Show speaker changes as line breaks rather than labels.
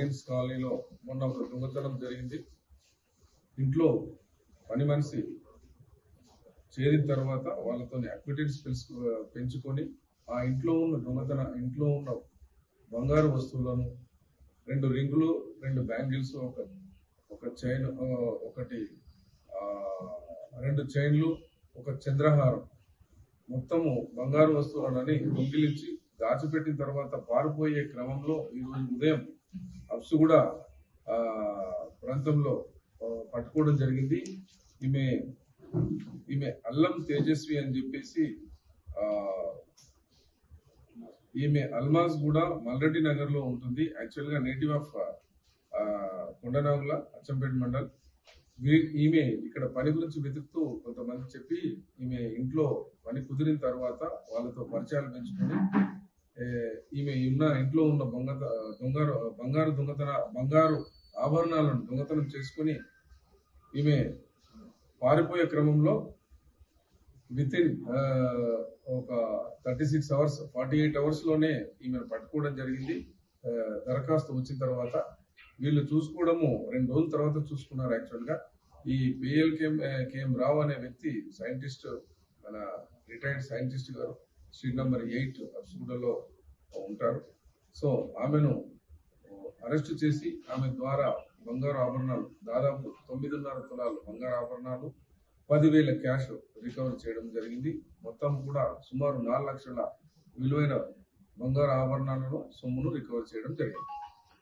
Science కాలనీలో మొన్న ఒక దొంగతనం జరిగింది. ఇంట్లో పని మనిషి చేరిన తర్వాత వాళ్ళతో అక్విటెన్స్ పెంచుకొని ఆ ఇంట్లో ఉన్న బంగారు వస్తువులను 2 రింగులు, 2 బ్యాంగిల్స్, ఒక చైన్, ఒకటి 2 చైన్లు, ఒక చంద్రహారం, మొత్తము బంగారు వస్తువులని దొంగిలించి దాచిపెట్టిన తర్వాత పారిపోయే క్రమంలో ఈరోజు ఉదయం అప్సుగూడ ప్రాంతంలో పట్టుకోవడం జరిగింది. ఈమె అల్లం తేజస్వి అని చెప్పేసి, ఈమె అల్మాజ్ కూడా మల్రెడ్డి నగర్ లో ఉంటుంది. యాక్చువల్ గా నేటివ్ ఆఫ్ కొండనాగుల, అచ్చంపేట మండల్. ఈమె ఇక్కడ పని గురించి వెతుకుతూ కొంతమంది చెప్పి ఈమె ఇంట్లో పని కుదిరిన తర్వాత వాళ్ళతో పరిచయాలు పెంచుకొని ఈమె ఇంట్లో ఉన్న బంగారు ఆభరణాలను దొంగతనం చేసుకుని ఈమె పారిపోయే క్రమంలో వితిన్ ఒక 48 అవర్స్ లోనే ఈమెను పట్టుకోవడం జరిగింది. దరఖాస్తు వచ్చిన తర్వాత వీళ్ళు చూసుకోవడము 2 రోజుల తర్వాత చూసుకున్నారు. యాక్చువల్ గా ఈ కేఎం రావు అనే వ్యక్తి సైంటిస్ట్, మన రిటైర్డ్ సైంటిస్ట్ గారు, స్ట్రీట్ నెంబర్ 8 అప్సుగూడలో ఉంటారు. సో ఆమెను అరెస్ట్ చేసి ఆమె ద్వారా బంగారు ఆభరణాలు దాదాపు 9.5 తులాలు బంగారు ఆభరణాలు, 10,000 క్యాష్ రికవర్ చేయడం జరిగింది. మొత్తం కూడా సుమారు 4 లక్షల విలువైన బంగారు ఆభరణాలను, సొమ్మును రికవర్ చేయడం జరిగింది.